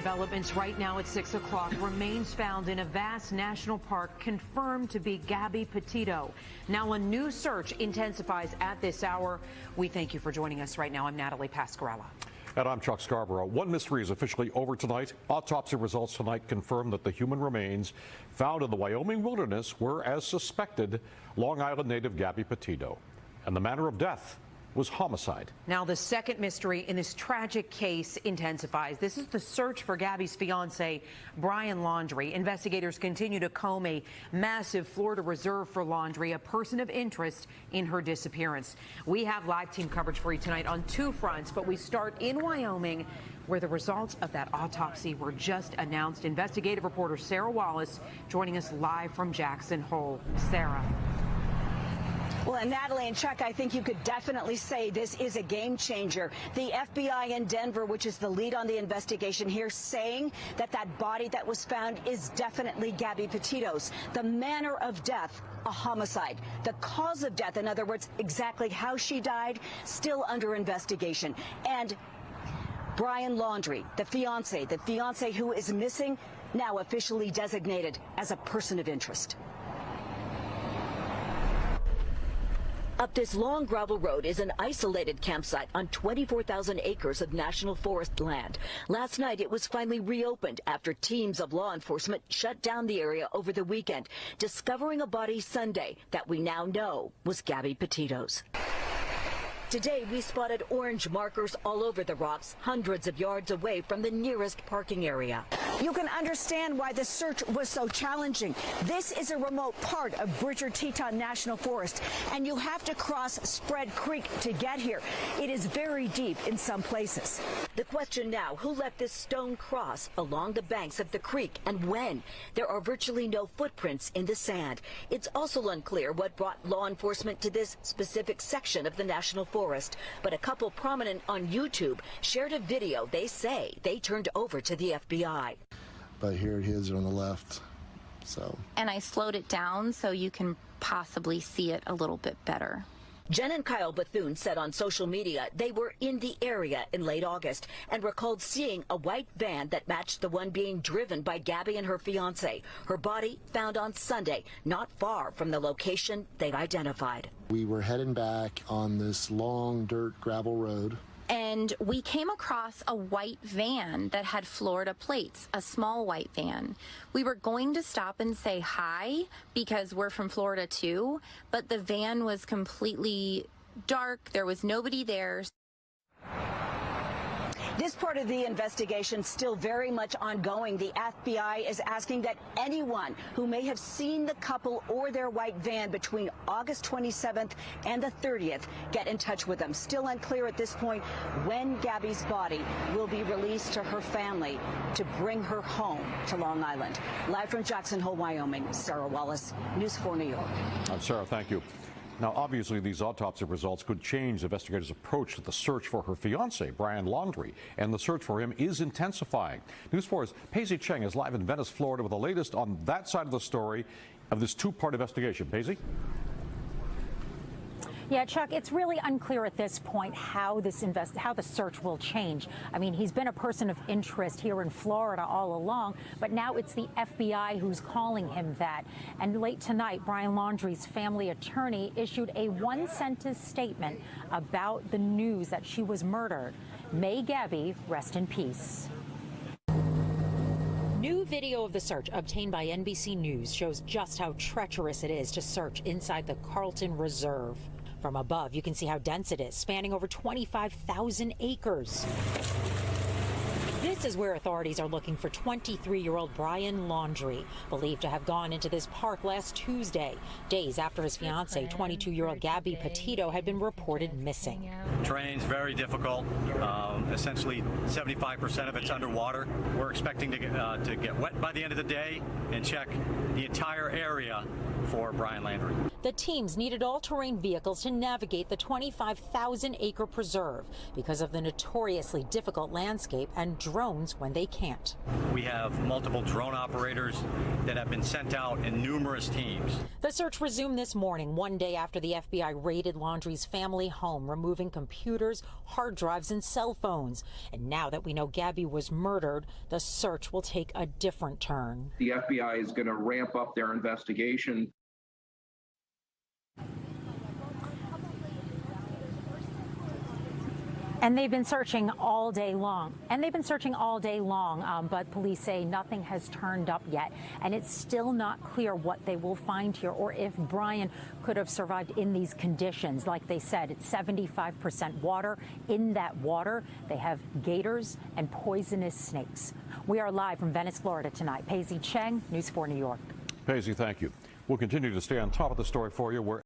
Developments right now at 6 o'clock. Remains found in a vast national park confirmed to be Gabby Petito. Now a new search intensifies at this hour. We thank you for joining us right now. I'm Natalie Pascarella. And I'm Chuck Scarborough. One mystery is officially over tonight. Autopsy results tonight confirm that the human remains found in the Wyoming wilderness were, as suspected, Long Island native Gabby Petito. And the manner of death was homicide. Now the second mystery in this tragic case intensifies. This is the search for Gabby's fiance, Brian Laundrie. Investigators continue to comb a massive Florida reserve for Laundrie, a person of interest in her disappearance. We have live team coverage for you tonight on two fronts, but we start in Wyoming, where the results of that autopsy were just announced. Investigative reporter Sarah Wallace joining us live from Jackson Hole. Sarah. Well, and Natalie and Chuck, I think you could definitely say this is a game changer. The FBI in Denver, which is the lead on the investigation here, saying that that body that was found is definitely Gabby Petito's. The manner of death, a homicide. The cause of death, in other words, exactly how she died, still under investigation. And Brian Laundrie, the fiance who is missing, now officially designated as a person of interest. Up this long gravel road is an isolated campsite on 24,000 acres of national forest land. Last night, it was finally reopened after teams of law enforcement shut down the area over the weekend, discovering a body Sunday that we now know was Gabby Petito's. Today, we spotted orange markers all over the rocks, hundreds of yards away from the nearest parking area. You can understand why the search was so challenging. This is a remote part of Bridger Teton National Forest, and you have to cross Spread Creek to get here. It is very deep in some places. The question now, who left this stone cross along the banks of the creek and when? There are virtually no footprints in the sand. It's also unclear what brought law enforcement to this specific section of the National Forest, but a couple prominent on YouTube shared a video they say they turned over to the FBI. But here it is on the left, so. And I slowed it down so you can possibly see it a little bit better. Jen and Kyle Bethune said on social media they were in the area in late August and recalled seeing a white van that matched the one being driven by Gabby and her fiance. Her body found on Sunday, not far from the location they identified. We were heading back on this long dirt gravel road. And we came across a white van that had Florida plates, a small white van. We were going to stop and say hi because we're from Florida too, but the van was completely dark. There was nobody there. This part of the investigation still very much ongoing. The FBI is asking that anyone who may have seen the couple or their white van between August 27th and the 30th get in touch with them. Still unclear at this point when Gabby's body will be released to her family to bring her home to Long Island. Live from Jackson Hole, Wyoming, Sarah Wallace, News 4 New York. Sarah, thank you. Now, obviously, these autopsy results could change investigators' approach to the search for her fiance, Brian Laundrie, and the search for him is intensifying. News 4's Paisley Cheng is live in Venice, Florida, with the latest on that side of the story of this two-part investigation. Paisley? Yeah, Chuck, it's really unclear at this point how the search will change. I mean, he's been a person of interest here in Florida all along, but now it's the FBI who's calling him that. And late tonight, Brian Laundrie's family attorney issued a one-sentence statement about the news that she was murdered. May Gabby rest in peace. New video of the search obtained by NBC News shows just how treacherous it is to search inside the Carlton Preserve. From above, you can see how dense it is, spanning over 25,000 acres. This is where authorities are looking for 23-year-old Brian Laundrie, believed to have gone into this park last Tuesday, days after his fiancée, 22-year-old Gabby Petito, had been reported missing. Terrain's very difficult. Essentially, 75% of it's underwater. We're expecting to get wet by the end of the day and check the entire area for Brian Laundrie. The teams needed all-terrain vehicles to navigate the 25,000-acre preserve because of the notoriously difficult landscape and drones when they can't. We have multiple drone operators that have been sent out in numerous teams. The search resumed this morning, one day after the FBI raided Laundrie's family home, removing computers, hard drives, and cell phones. And now that we know Gabby was murdered, the search will take a different turn. The FBI is going to ramp up their investigation. And they've been searching all day long. But police say nothing has turned up yet. And it's still not clear what they will find here or if Brian could have survived in these conditions. Like they said, it's 75% water. In that water, they have gators and poisonous snakes. We are live from Venice, Florida tonight. Paisley Cheng, News 4 New York. Paisley, thank you. We'll continue to stay on top of the story for you.